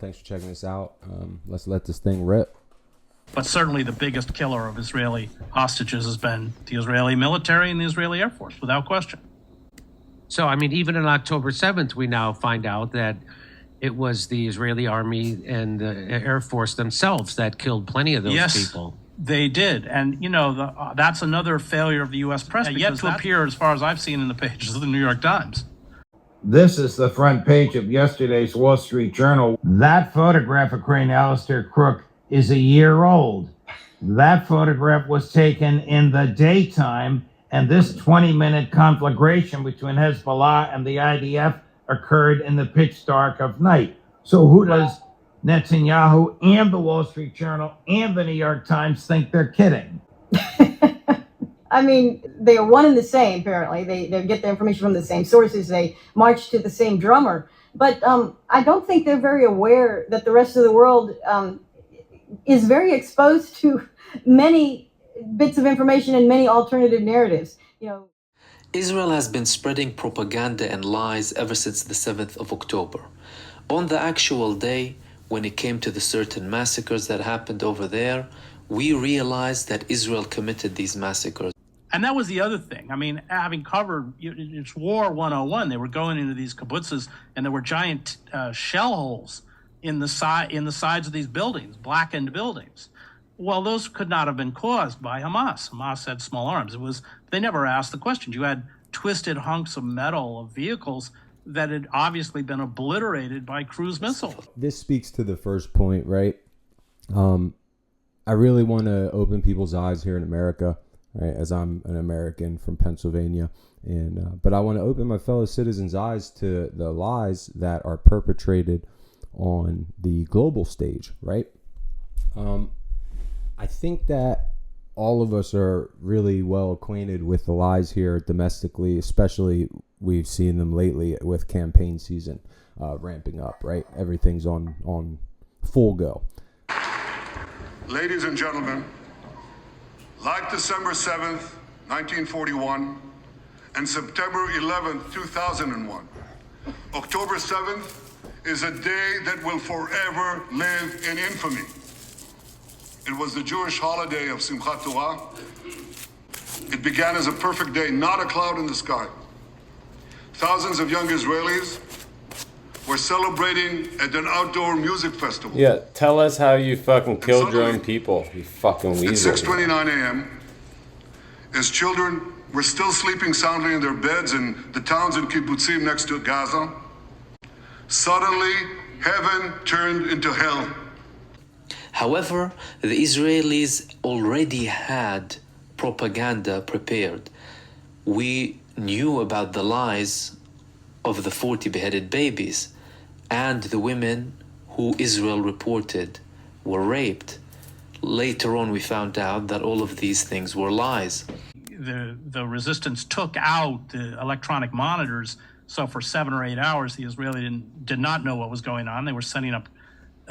Thanks for checking this out. Let's let this thing rip. But certainly the biggest killer of Israeli hostages has been the Israeli military and the Israeli Air Force, without question. So, I mean, even on October 7th, we now find out that it was the Israeli army and the Air Force themselves that killed plenty of those people. They did. And, that's another failure of the U.S. press, yet to appear, as far as I've seen in the pages of the New York Times. This is the front page of yesterday's Wall Street Journal. That photograph of Crane Alistair Crook is a year old. That photograph was taken in the daytime, and this 20-minute conflagration between Hezbollah and the IDF occurred in the pitch dark of night. So who does Netanyahu and the Wall Street Journal and the New York Times think they're kidding? I mean, they are one and the same, apparently. They get their information from the same sources. They march to the same drummer. But I don't think they're very aware that the rest of the world is very exposed to many bits of information and many alternative narratives. Israel has been spreading propaganda and lies ever since the 7th of October. On the actual day, when it came to the certain massacres that happened over there, we realized that Israel committed these massacres. And that was the other thing. I mean, having covered, it's War 101. They were going into these kibbutzes, and there were giant shell holes in the sides of these buildings, blackened buildings. Well, those could not have been caused by Hamas. Hamas had small arms. They never asked the questions. You had twisted hunks of metal of vehicles that had obviously been obliterated by cruise missiles. This speaks to the first point, right? I really want to open people's eyes here in America, right? As I'm an American from Pennsylvania, but I want to open my fellow citizens' eyes to the lies that are perpetrated on the global stage, right? I think that all of us are really well acquainted with the lies here domestically, especially we've seen them lately with campaign season ramping up, right? Everything's on full go. Ladies and gentlemen, like December 7th, 1941, and September 11th, 2001, October 7th is a day that will forever live in infamy. It was the Jewish holiday of Simchat Torah. It began as a perfect day, not a cloud in the sky. Thousands of young Israelis were celebrating at an outdoor music festival. Yeah, tell us how you fucking killed your own people, you fucking weasel. At 6:29 a.m., as children were still sleeping soundly in their beds in the towns and kibbutzim next to Gaza, suddenly heaven turned into hell. However, the Israelis already had propaganda prepared. We knew about the lies of the 40 beheaded babies and the women who Israel reported were raped. Later on, we found out that all of these things were lies. The resistance took out the electronic monitors, so for 7 or 8 hours, the Israelis did not know what was going on. They were sending up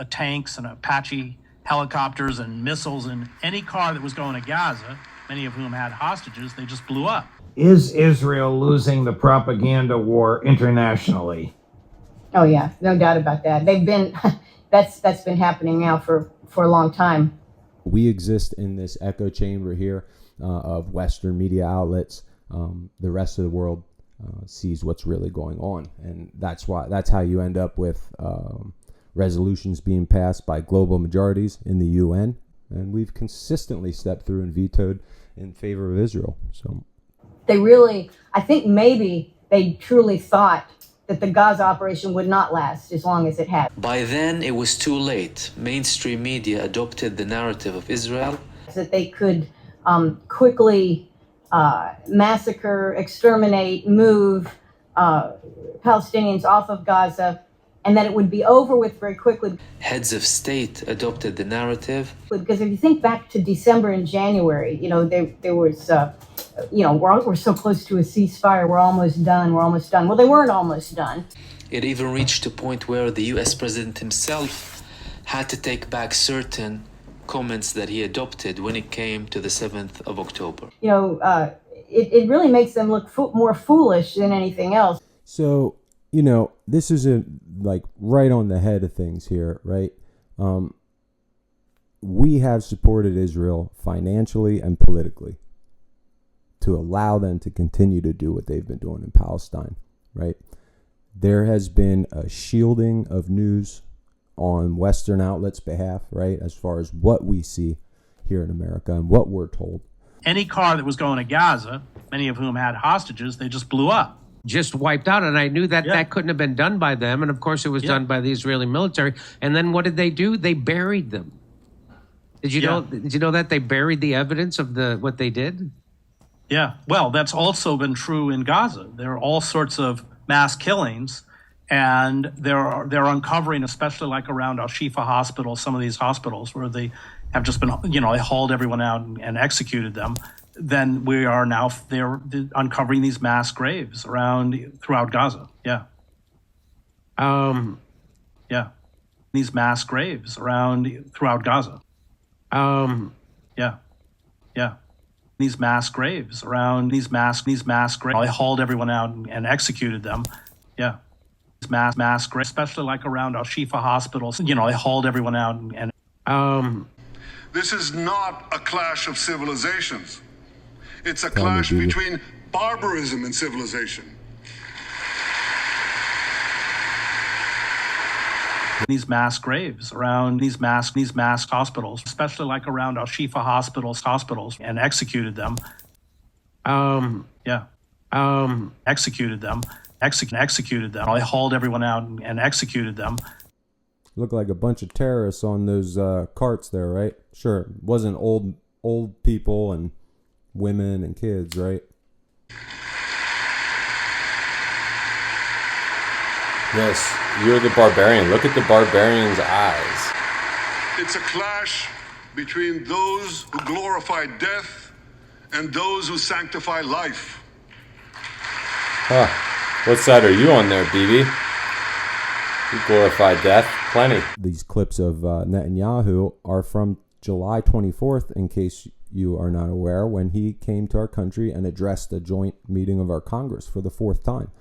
tanks and Apache helicopters and missiles, and any car that was going to Gaza, many of whom had hostages, they just blew up. Is Israel losing the propaganda war internationally? Oh yeah, no doubt about that. They've been that's been happening now for a long time. We exist in this echo chamber here of Western media outlets. The rest of the world sees what's really going on, and that's how you end up with resolutions being passed by global majorities in the UN, and we've consistently stepped through and vetoed in favor of Israel. So they really, I think maybe they truly thought that the Gaza operation would not last as long as it had. By then, it was too late. Mainstream media adopted the narrative of Israel. That they could quickly massacre, exterminate, move Palestinians off of Gaza, and that it would be over with very quickly. Heads of state adopted the narrative. Because if you think back to December and January, there was, we're so close to a ceasefire, we're almost done. Well, they weren't almost done. It even reached a point where the US president himself had to take back certain comments that he adopted when it came to the 7th of October. It really makes them look more foolish than anything else. So you know, this isn't like right on the head of things here, right? We have supported Israel financially and politically to allow them to continue to do what they've been doing in Palestine, right? There has been a shielding of news on Western outlets' behalf, right, as far as what we see here in America and what we're told. Any car that was going to Gaza, many of whom had hostages, they just blew up. Just wiped out, and I knew that that couldn't have been done by them, and of course it was done by the Israeli military. And then what did they do? They buried them. Did you know? Did you know that they buried the evidence of what they did? Yeah, well, that's also been true in Gaza. There are all sorts of mass killings, and they're uncovering, especially like around Al-Shifa Hospital, some of these hospitals where they have just been, they hauled everyone out and executed them. Then we are now they're uncovering these mass graves throughout Gaza. Yeah. These mass graves throughout Gaza. These mass graves these mass graves. They hauled everyone out and executed them. Yeah. These mass graves, especially like around Al-Shifa hospitals. They hauled everyone out and This is not a clash of civilizations. It's a clash between barbarism and civilization. These mass graves these mass hospitals, especially like around Al-Shifa hospitals, and executed them. Executed them. Executed them. They hauled everyone out and executed them. Look like a bunch of terrorists on those carts there, right? Sure, it wasn't old people and women and kids, right? Yes, you're the barbarian. Look at the barbarian's eyes. It's a clash between those who glorify death and those who sanctify life. Huh. What side are you on there, BB? You glorify death. Plenty. These clips of Netanyahu are from July 24th, in case you are not aware, when he came to our country and addressed a joint meeting of our Congress for the fourth time.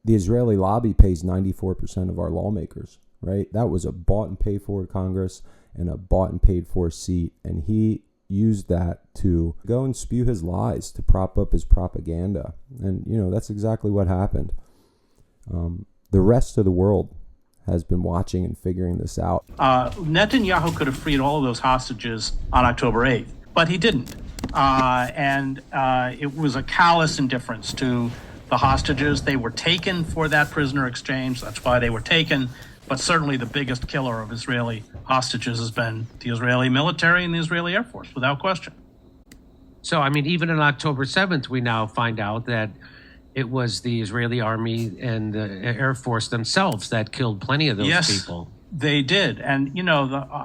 The Israeli lobby pays 94% of our lawmakers, right? That was a bought and paid for Congress and a bought and paid for seat. And he used that to go and spew his lies, to prop up his propaganda. And, that's exactly what happened. The rest of the world has been watching and figuring this out. Netanyahu could have freed all of those hostages on October 8th, but he didn't. It was a callous indifference to the hostages. They were taken for that prisoner exchange. That's why they were taken. But certainly the biggest killer of Israeli hostages has been the Israeli military and the Israeli Air Force, without question. So, even on October 7th, we now find out that it was the Israeli army and the Air Force themselves that killed plenty of those people. They did. And,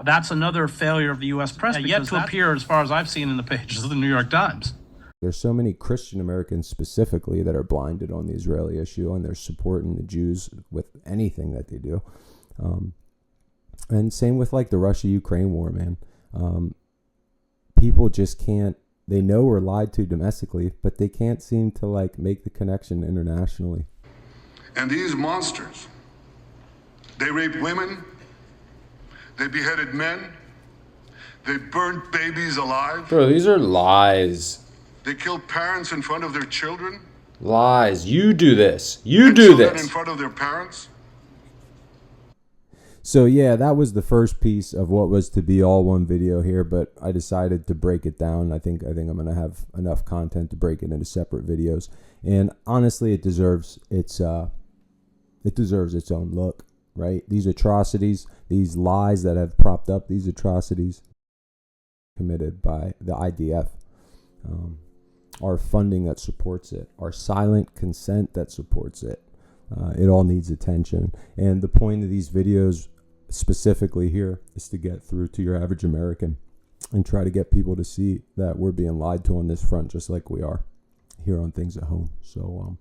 that's another failure of the U.S. press, yet to appear, as far as I've seen in the pages of the New York Times. There's so many Christian Americans specifically that are blinded on the Israeli issue, and they're supporting the Jews with anything that they do. And same with like the Russia-Ukraine war, man. People just can't, they know we're lied to domestically, but they can't seem to like make the connection internationally. And these monsters, they raped women, they beheaded men, they burnt babies alive. Bro, these are lies. They killed parents in front of their children. Lies. You do this. You do this. In front of their parents. So yeah, that was the first piece of what was to be all one video here, but I decided to break it down. I think I'm going to have enough content to break it into separate videos. And honestly, it deserves its own look, right? These atrocities, these lies that have propped up these atrocities committed by the IDF. Our funding that supports it, our silent consent that supports it. It all needs attention. And the point of these videos specifically here is to get through to your average American and try to get people to see that we're being lied to on this front, just like we are here on Things at Home. So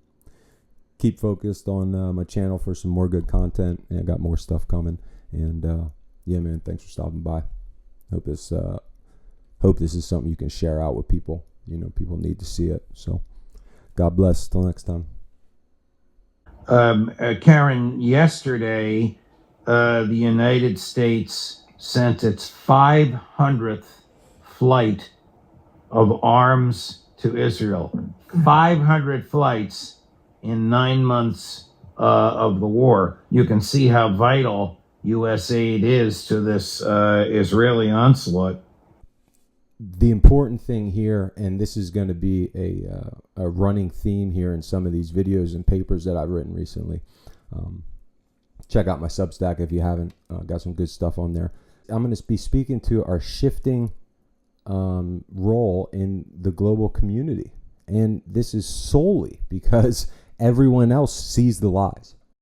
keep focused on my channel for some more good content, and I got more stuff coming. And yeah, man, thanks for stopping by. Hope this is something you can share out with people. People need to see it. So God bless. Till next time. Karin, yesterday, the United States sent its 500th flight of arms to Israel. 500 flights in 9 months of the war. You can see how vital U.S. aid is to this Israeli onslaught. The important thing here, and this is going to be a running theme here in some of these videos and papers that I've written recently. Check out my Substack if you haven't. Got some good stuff on there. I'm going to be speaking to our shifting role in the global community. And this is solely because everyone else sees the lies.